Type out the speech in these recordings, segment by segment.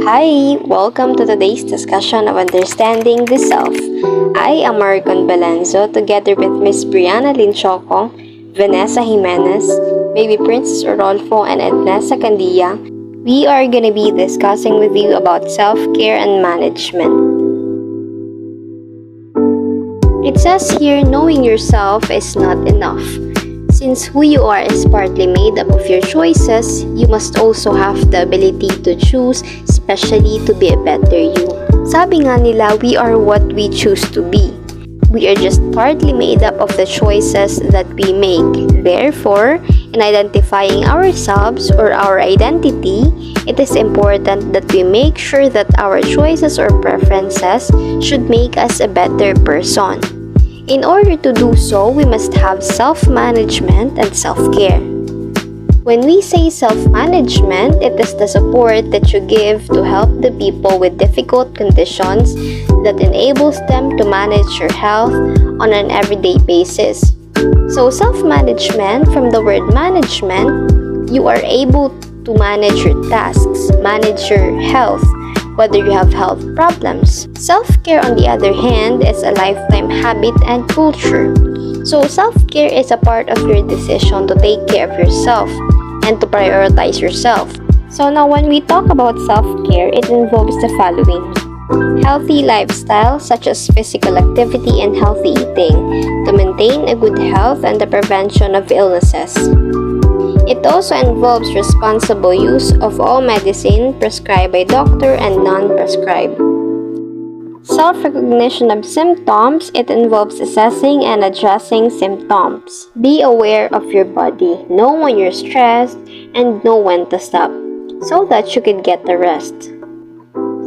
Hi! Welcome to today's discussion of Understanding the Self. I am Maricon Balanzo together with Miss Brianna Linchoco, Vanessa Jimenez, Baby Princess Rodolfo, and Ednesa Candia. We are going to be discussing with you about self-care and management. It says here, knowing yourself is not enough. Since who you are is partly made up of your choices, you must also have the ability to choose, especially to be a better you. Sabi nga nila, we are what we choose to be. We are just partly made up of the choices that we make. Therefore, in identifying ourselves or our identity, it is important that we make sure that our choices or preferences should make us a better person. In order to do so, we must have self-management and self-care. When we say self-management, it is the support that you give to help the people with difficult conditions that enables them to manage your health on an everyday basis. So self-management, from the word management, you are able to manage your tasks, manage your health, whether you have health problems. Self-care, on the other hand, is a lifetime habit and culture. So self-care is a part of your decision to take care of yourself and to prioritize yourself. So now when we talk about self-care, it involves the following. Healthy lifestyle such as physical activity and healthy eating to maintain a good health and the prevention of illnesses. It also involves responsible use of all medicine prescribed by doctor and non-prescribed. Self-recognition of symptoms, it involves assessing and addressing symptoms. Be aware of your body, know when you're stressed, and know when to stop, so that you can get the rest.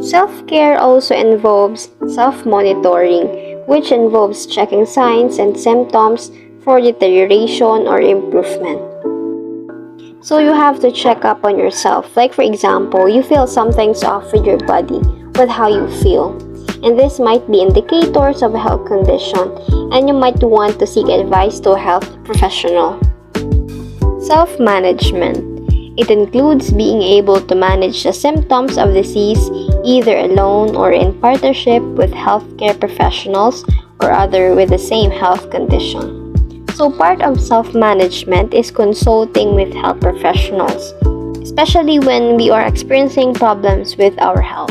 Self-care also involves self-monitoring, which involves checking signs and symptoms for deterioration or improvement. So you have to check up on yourself. Like for example, you feel something's off with your body, with how you feel. And this might be indicators of a health condition, and you might want to seek advice to a health professional. Self-management. It includes being able to manage the symptoms of disease either alone or in partnership with healthcare professionals or other with the same health condition. So part of self-management is consulting with health professionals, especially when we are experiencing problems with our health.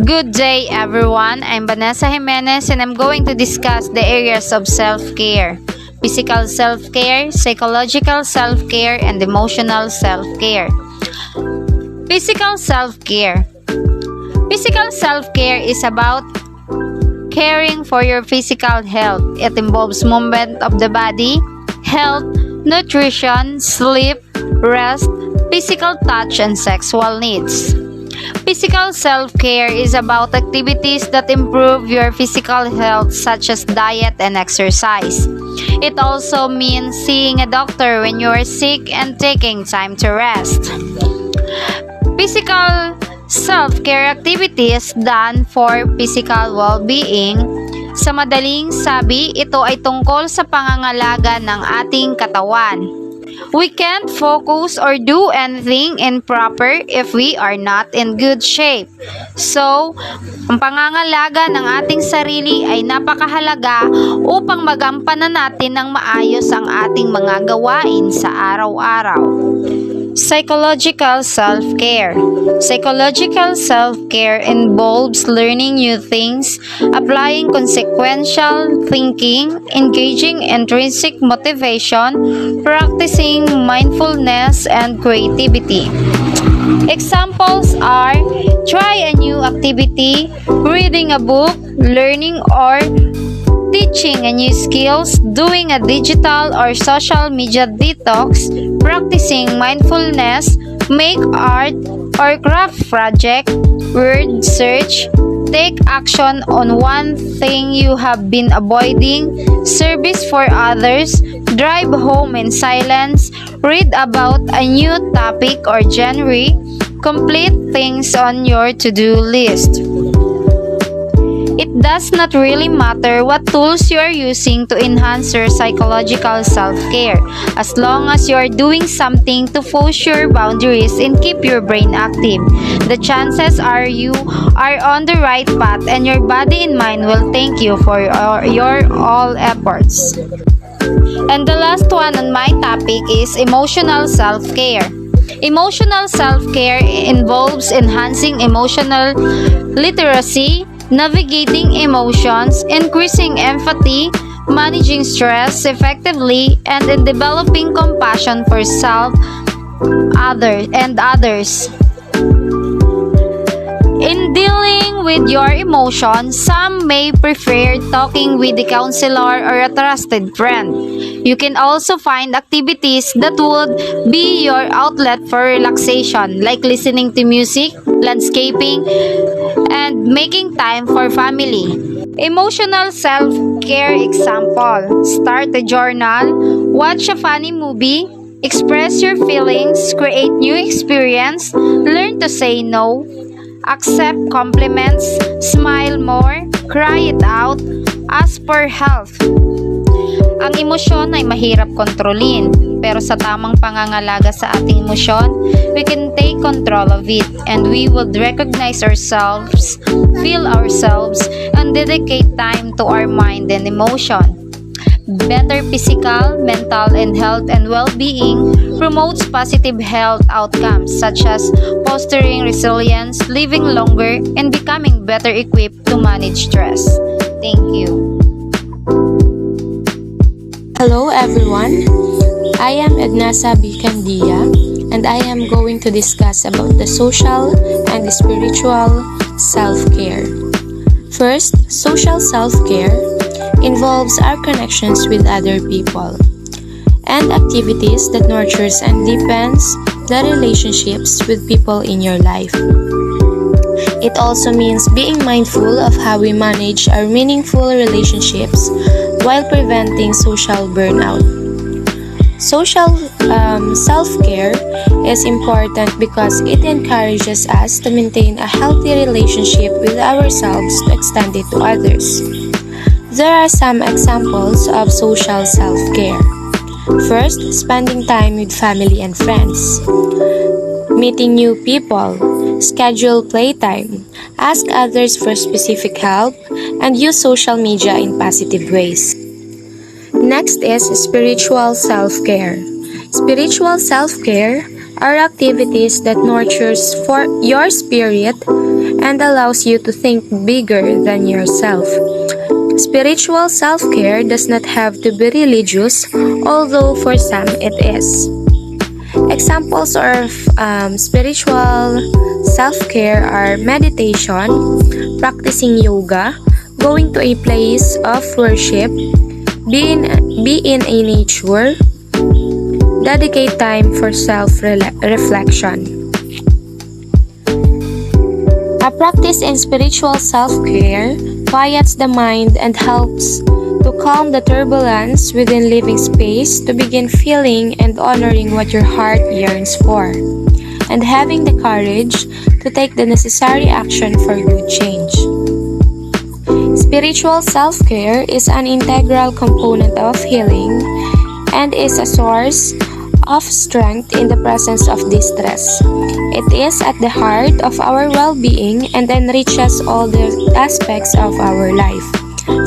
Good day everyone, I'm Vanessa Jimenez and I'm going to discuss the areas of self-care. Physical self-care, psychological self-care, and emotional self-care. Physical self-care. Physical self-care is about caring for your physical health. It involves movement of the body, health, nutrition, sleep, rest, physical touch, and sexual needs. Physical self-care is about activities that improve your physical health such as diet and exercise. It also means seeing a doctor when you are sick and taking time to rest. Physical self-care activities done for physical well-being. Sa madaling sabi, ito ay tungkol sa pangangalaga ng ating katawan. We can't focus or do anything improper if we are not in good shape. So, ang pangangalaga ng ating sarili ay napakahalaga upang magampanan natin ng maayos ang ating mga gawain sa araw-araw. Psychological self-care. Psychological self-care involves learning new things, applying consequential thinking, engaging intrinsic motivation, practicing mindfulness and creativity. Examples are try a new activity, reading a book, learning or teaching a new skills, doing a digital or social media detox, practicing mindfulness, make art or craft project, word search, take action on one thing you have been avoiding, service for others, drive home in silence, read about a new topic or genre, complete things on your to-do list. It does not really matter what tools you are using to enhance your psychological self-care, as long as you are doing something to push your boundaries and keep your brain active. The chances are you are on the right path, and your body and mind will thank you for your all efforts. And the last one on my topic is emotional self-care. Emotional self-care involves enhancing emotional literacy, navigating emotions, increasing empathy, managing stress effectively, and in developing compassion for self, and others. In dealing with your emotions, some may prefer talking with a counselor or a trusted friend. You can also find activities that would be your outlet for relaxation, like listening to music, landscaping, and making time for family. Emotional self-care example: start a journal, watch a funny movie, express your feelings, create new experience, learn to say no, accept compliments, smile more, cry it out, ask for help. Ang emosyon ay mahirap kontrolin, pero sa tamang pangangalaga sa ating emosyon, we can take control of it, and we would recognize ourselves, feel ourselves, and dedicate time to our mind and emotion. Better physical, mental, and health and well-being promotes positive health outcomes such as fostering resilience, living longer, and becoming better equipped to manage stress. Thank you. Hello everyone, I am Ednasa Bicandia and I am going to discuss about the social and spiritual self-care. First, social self-care involves our connections with other people and activities that nurtures and deepens the relationships with people in your life. It also means being mindful of how we manage our meaningful relationships while preventing social burnout. Social self-care is important because it encourages us to maintain a healthy relationship with ourselves to extend it to others. There are some examples of social self-care. First, spending time with family and friends. Meeting new people. Schedule playtime. Ask others for specific help and use social media in positive ways. Next is spiritual self-care. Spiritual self-care are activities that nurtures for your spirit and allows you to think bigger than yourself. Spiritual self-care does not have to be religious, although for some it is. Examples of spiritual self-care are meditation, practicing yoga, going to a place of worship, be in a nature, dedicate time for self-reflection. A practice in spiritual self-care quiets the mind and helps to calm the turbulence within living space to begin feeling and honoring what your heart yearns for, and having the courage to take the necessary action for good change. Spiritual self-care is an integral component of healing and is a source of strength in the presence of distress. It is at the heart of our well-being and enriches all the aspects of our life,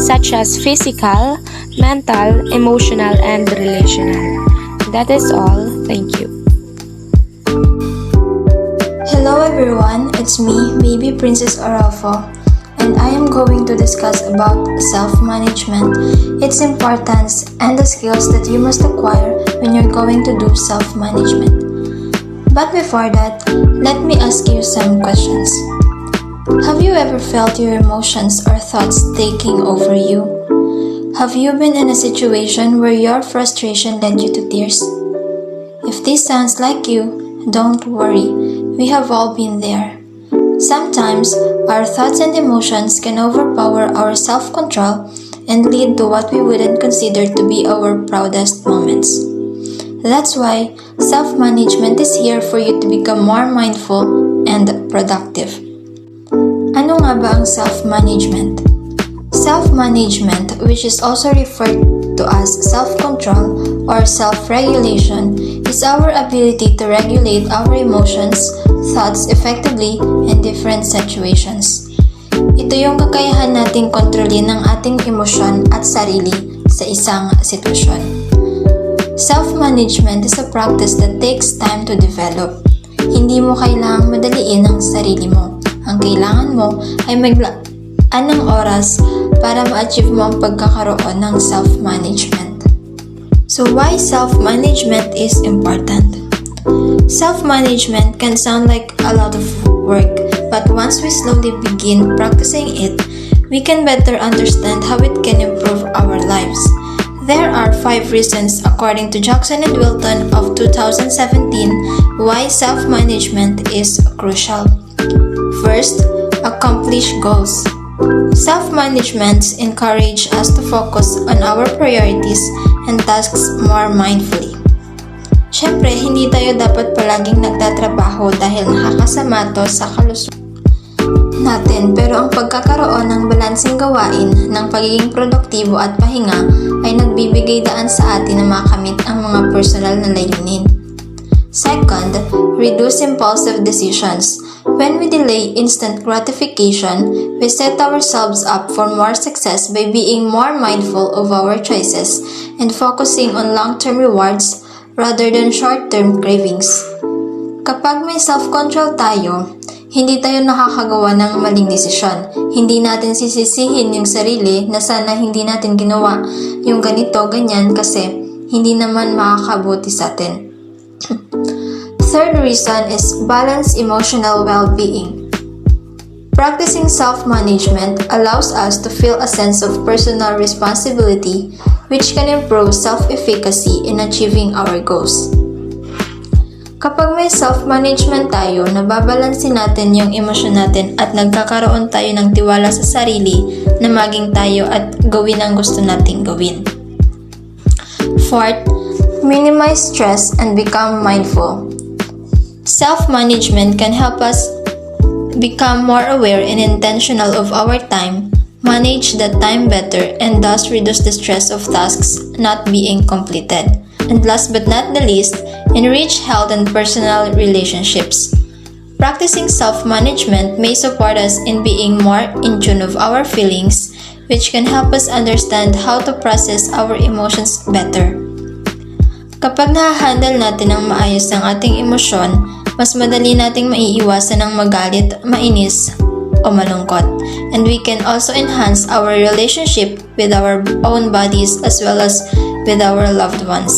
such as physical, mental, emotional, and relational. That is all. Thank you. Hello everyone, it's me, Baby Princess Arafo, and I am going to discuss about self-management, its importance, and the skills that you must acquire when you're going to do self-management. But before that, let me ask you some questions. Have you ever felt your emotions or thoughts taking over you? Have you been in a situation where your frustration led you to tears? If this sounds like you, don't worry, we have all been there. Sometimes, our thoughts and emotions can overpower our self-control and lead to what we wouldn't consider to be our proudest moments. That's why self-management is here for you to become more mindful and productive. Ano nga ba ang self-management? Self-management, which is also referred to as self-control or self-regulation, is our ability to regulate our emotions, thoughts effectively in different situations. Ito yung kakayahan nating kontrolin ang ating emosyon at sarili sa isang sitwasyon. Self-management is a practice that takes time to develop. Hindi mo kailangang madaliin ang sarili mo. Ang kailangan mo ay maglaan ng oras para ma-achieve mo ang pagkakaroon ng self-management. So why self-management is important? Self-management can sound like a lot of work, but once we slowly begin practicing it, we can better understand how it can improve our lives. There are 5 reasons, according to Jackson and Wilton of 2017, why self-management is crucial. First, accomplish goals. Self-management encourages us to focus on our priorities and tasks more mindfully. Siyempre, hindi tayo dapat palaging nagtatrabaho dahil nakakasama to sa kalusugan natin, pero ang pagkakaroon ng balansing gawain ng pagiging produktibo at pahinga ay nagbibigay daan sa atin na makamit ang mga personal na layunin. Second, reduce impulsive decisions. When we delay instant gratification, we set ourselves up for more success by being more mindful of our choices and focusing on long-term rewards rather than short-term cravings. Kapag may self-control tayo, hindi tayo nakakagawa ng maling desisyon. Hindi natin sisisihin yung sarili na sana hindi natin ginawa yung ganito, ganyan kasi hindi naman makakabuti sa atin. Third reason is balance emotional well-being. Practicing self-management allows us to feel a sense of personal responsibility, which can improve self-efficacy in achieving our goals. Kapag may self-management tayo, nababalansin natin yung emosyon natin at nagkakaroon tayo ng tiwala sa sarili na maging tayo at gawin ang gusto nating gawin. Fourth, minimize stress and become mindful. Self-management can help us become more aware and intentional of our time, manage the time better, and thus reduce the stress of tasks not being completed. And last but not the least, enrich health and personal relationships. Practicing self-management may support us in being more in tune of our feelings, which can help us understand how to process our emotions better. Kapag nahahandle natin ng maayos ang ating emosyon, mas madali nating maiiwasan ng magalit, mainis, o malungkot. And we can also enhance our relationship with our own bodies as well as with our loved ones.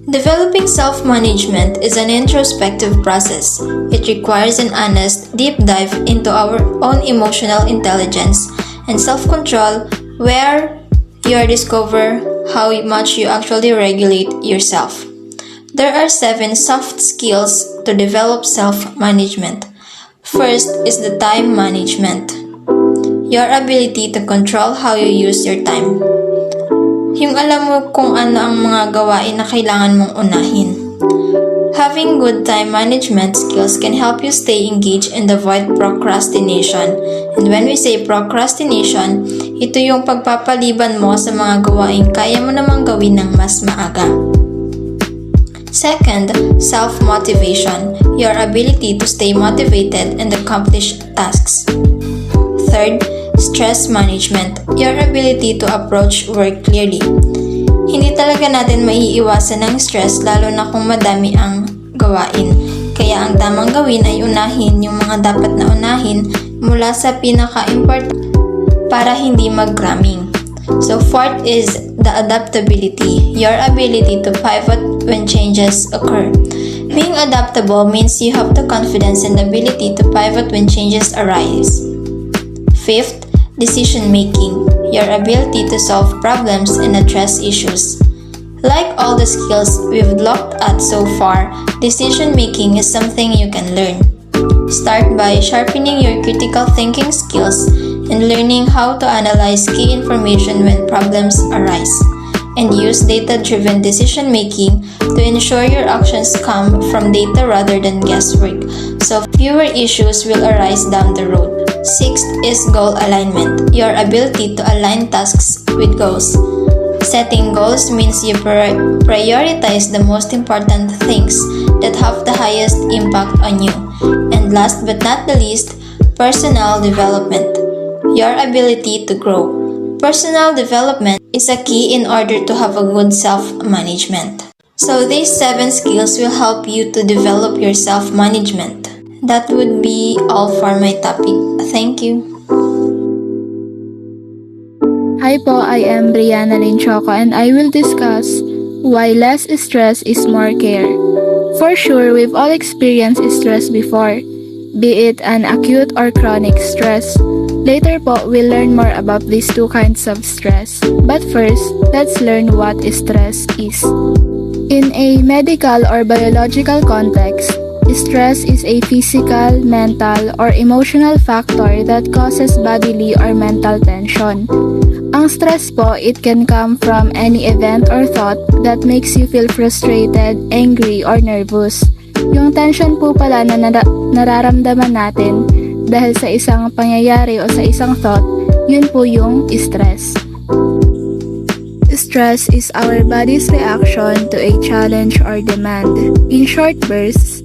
Developing self-management is an introspective process. It requires an honest, deep dive into our own emotional intelligence and self-control where you discover how much you actually regulate yourself. There are 7 soft skills to develop self-management. First is the time management. Your ability to control how you use your time. Yung alam mo kung ano ang mga gawain na kailangan mong unahin. Having good time management skills can help you stay engaged and avoid procrastination. And when we say procrastination, ito yung pagpapaliban mo sa mga gawain kaya mo namang gawin ng mas maaga. Second, self-motivation. Your ability to stay motivated and accomplish tasks. Third, stress management. Your ability to approach work clearly. Hindi talaga natin maiiwasan ng stress lalo na kung madami ang gawain. Kaya ang tamang gawin ay unahin yung mga dapat na unahin mula sa pinaka-important para hindi mag-cramming. So fourth is the adaptability. Your ability to pivot when changes occur. Being adaptable means you have the confidence and ability to pivot when changes arise. Fifth, decision making. Your ability to solve problems and address issues. Like all the skills we've looked at so far, decision making is something you can learn. Start by sharpening your critical thinking skills and learning how to analyze key information when problems arise. And use data-driven decision-making to ensure your actions come from data rather than guesswork, so fewer issues will arise down the road. Sixth is goal alignment, your ability to align tasks with goals. Setting goals means you prioritize the most important things that have the highest impact on you. And last but not the least, personal development, your ability to grow. Personal development is a key in order to have a good self-management. So these 7 skills will help you to develop your self-management. That would be all for my topic. Thank you. Hi po, I am Brianna Linchoco and I will discuss why less stress is more care. For sure, we've all experienced stress before, be it an acute or chronic stress. Later po, we'll learn more about these two kinds of stress. But first, let's learn what stress is. In a medical or biological context, stress is a physical, mental, or emotional factor that causes bodily or mental tension. Ang stress po, it can come from any event or thought that makes you feel frustrated, angry, or nervous. Yung tension po pala na nararamdaman natin dahil sa isang pangyayari o sa isang thought, yun po yung stress. Stress is our body's reaction to a challenge or demand. In short bursts,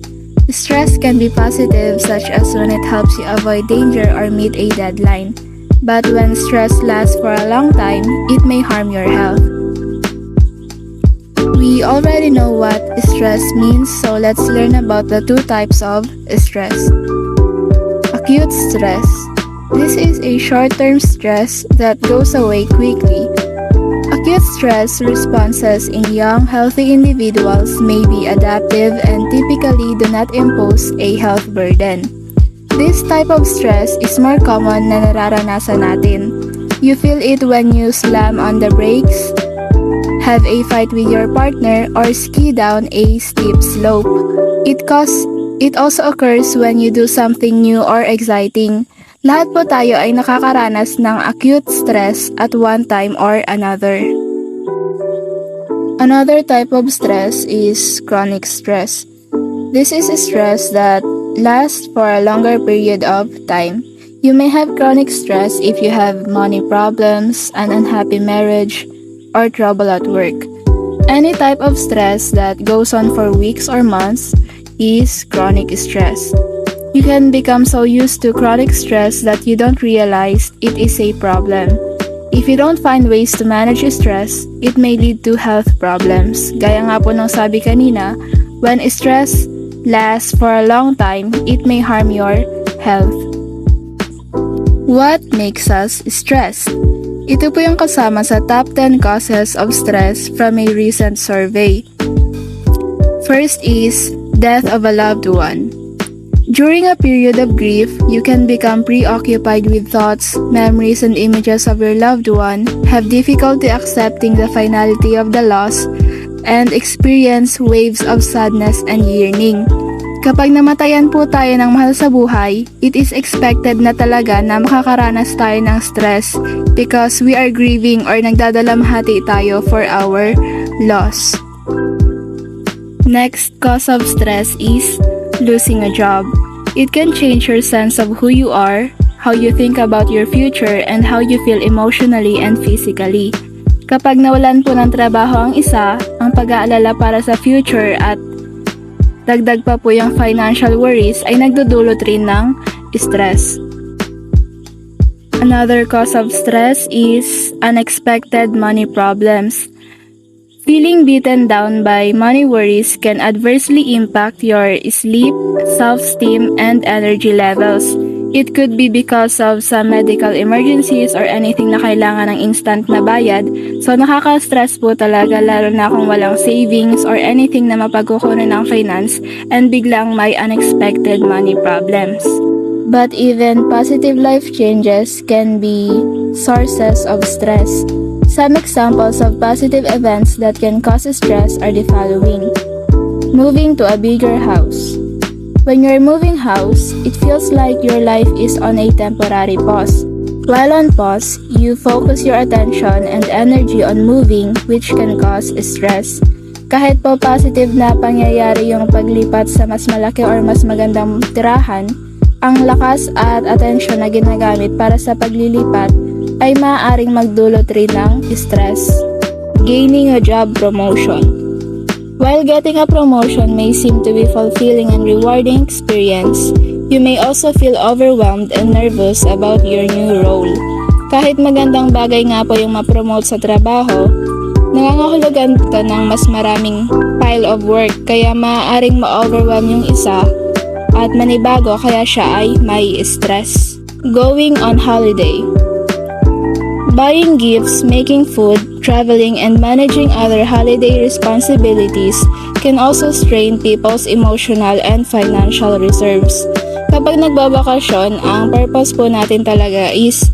stress can be positive, such as when it helps you avoid danger or meet a deadline. But when stress lasts for a long time, it may harm your health. We already know what stress means, so let's learn about the two types of stress. Acute stress. This is a short-term stress that goes away quickly. Acute stress responses in young, healthy individuals may be adaptive and typically do not impose a health burden. This type of stress is more common na nararanasan natin. You feel it when you slam on the brakes, have a fight with your partner, or ski down a steep slope. It also occurs when you do something new or exciting. Lahat po tayo ay nakakaranas ng acute stress at one time or another. Another type of stress is chronic stress. This is a stress that lasts for a longer period of time. You may have chronic stress if you have money problems, an unhappy marriage, or trouble at work. Any type of stress that goes on for weeks or months is chronic stress. You can become so used to chronic stress that you don't realize it is a problem. If you don't find ways to manage stress, it may lead to health problems. Gaya nga po ng sabi kanina, when stress lasts for a long time, it may harm your health. What makes us stressed? Ito po yung kasama sa top 10 causes of stress from a recent survey. First is death of a loved one. During a period of grief, you can become preoccupied with thoughts, memories, and images of your loved one, have difficulty accepting the finality of the loss, and experience waves of sadness and yearning. Kapag namatayan po tayo ng mahal sa buhay, it is expected na talaga na makakaranas tayo ng stress because we are grieving or nagdadalamhati tayo for our loss. Next cause of stress is losing a job. It can change your sense of who you are, how you think about your future, and how you feel emotionally and physically. Kapag nawalan po ng trabaho ang isa, ang pag-aalala para sa future at dagdag pa po yung financial worries ay nagdudulot rin ng stress. Another cause of stress is unexpected money problems. Feeling beaten down by money worries can adversely impact your sleep, self-esteem, and energy levels. It could be because of some medical emergencies or anything na kailangan ng instant na bayad. So nakaka-stress po talaga lalo na kung walang savings or anything na mapagkukunan ng finance and biglang may unexpected money problems. But even positive life changes can be sources of stress. Some examples of positive events that can cause stress are the following. Moving to a bigger house. When you're moving house, it feels like your life is on a temporary pause. While on pause, you focus your attention and energy on moving, which can cause stress. Kahit po positive na pangyayari yung paglipat sa mas malaki or mas magandang tirahan, Ang lakas at atensyon na ginagamit para sa paglilipat ay maaaring magdulot rin ng stress. Gaining a job promotion. While getting a promotion may seem to be fulfilling and rewarding experience, you may also feel overwhelmed and nervous about your new role. Kahit magandang bagay nga po yung ma-promote sa trabaho, nangangahulugan ka ng mas maraming pile of work kaya maaaring ma-overwhelm yung isa at manibago kaya siya ay may stress. Going on holiday. Buying gifts, making food, traveling, and managing other holiday responsibilities can also strain people's emotional and financial reserves. Kapag nagbabakasyon, ang purpose po natin talaga is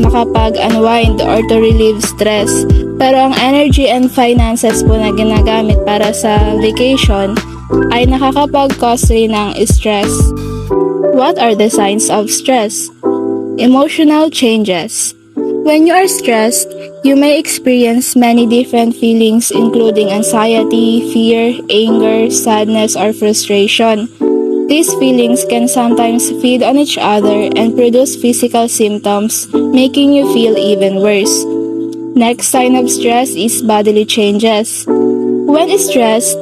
makapag-unwind or to relieve stress. Pero ang energy and finances po na ginagamit para sa vacation ay nakakapag-cause rin ng stress. What are the signs of stress? Emotional changes. When you are stressed, you may experience many different feelings including anxiety, fear, anger, sadness, or frustration. These feelings can sometimes feed on each other and produce physical symptoms, making you feel even worse. Next sign of stress is bodily changes. When stressed,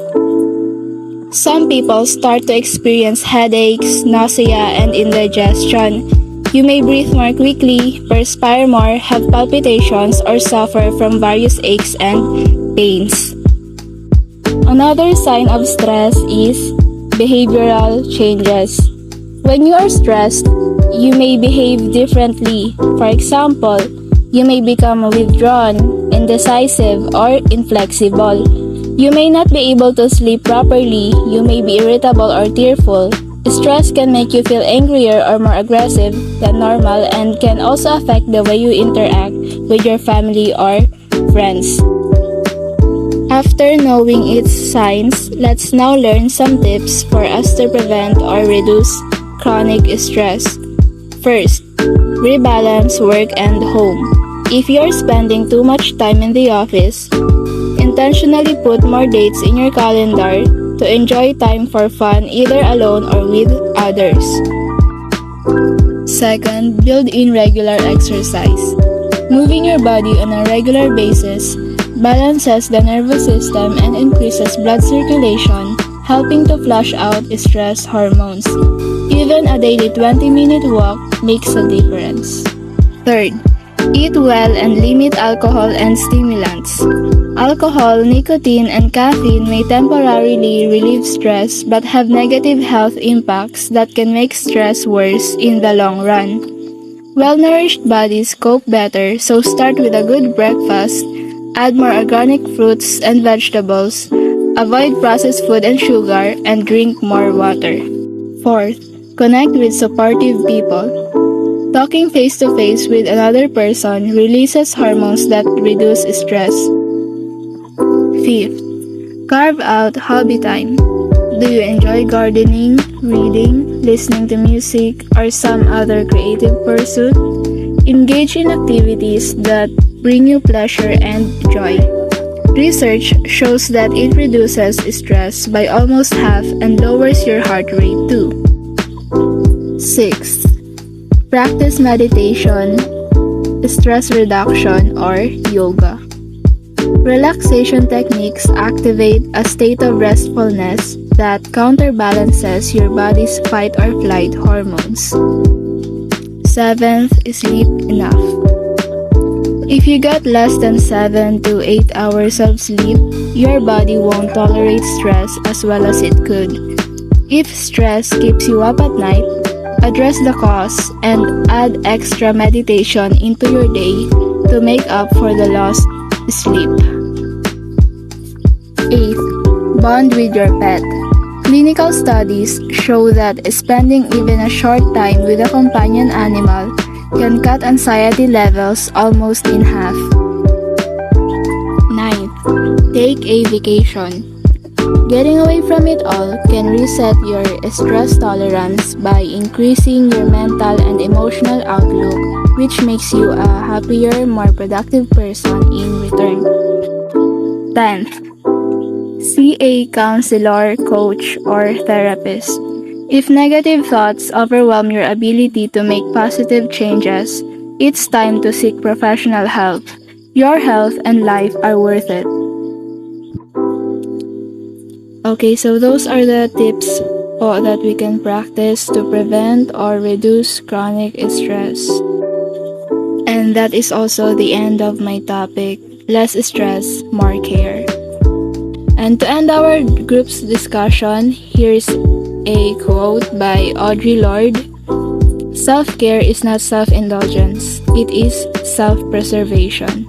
some people start to experience headaches, nausea, and indigestion. You may breathe more quickly, perspire more, have palpitations, or suffer from various aches and pains. Another sign of stress is behavioral changes. When you are stressed, you may behave differently. For example, you may become withdrawn, indecisive, or inflexible. You may not be able to sleep properly, you may be irritable or tearful. Stress can make you feel angrier or more aggressive than normal and can also affect the way you interact with your family or friends. After knowing its signs, let's now learn some tips for us to prevent or reduce chronic stress. First, rebalance work and home. If you're spending too much time in the office, intentionally put more dates in your calendar to enjoy time for fun either alone or with others. Second, build in regular exercise. Moving your body on a regular basis balances the nervous system and increases blood circulation, helping to flush out stress hormones. Even a daily 20-minute walk makes a difference. Third, eat well and limit alcohol and stimulants. Alcohol, nicotine, and caffeine may temporarily relieve stress but have negative health impacts that can make stress worse in the long run. Well-nourished bodies cope better, so start with a good breakfast, add more organic fruits and vegetables, avoid processed food and sugar, and drink more water. Fourth, connect with supportive people. Talking face-to-face with another person releases hormones that reduce stress. Fifth, carve out hobby time. Do you enjoy gardening, reading, listening to music, or some other creative pursuit? Engage in activities that bring you pleasure and joy. Research shows that it reduces stress by almost half and lowers your heart rate too. Sixth, practice meditation, stress reduction, or yoga. Relaxation techniques activate a state of restfulness that counterbalances your body's fight or flight hormones. Seventh, sleep enough. If you get less than 7 to 8 hours of sleep, your body won't tolerate stress as well as it could. If stress keeps you up at night, address the cause and add extra meditation into your day to make up for the lost sleep. 8. Bond with your pet. Clinical studies show that spending even a short time with a companion animal can cut anxiety levels almost in half. 9. Take a vacation. Getting away from it all can reset your stress tolerance by increasing your mental and emotional outlook, which makes you a happier, more productive person in return. 10th, see a counselor, coach, or therapist. If negative thoughts overwhelm your ability to make positive changes, it's time to seek professional help. Your health and life are worth it. Okay, so those are the tips that we can practice to prevent or reduce chronic stress. And that is also the end of my topic, less stress, more care. And to end our group's discussion, here's a quote by Audre Lorde. Self-care is not self-indulgence, it is self-preservation.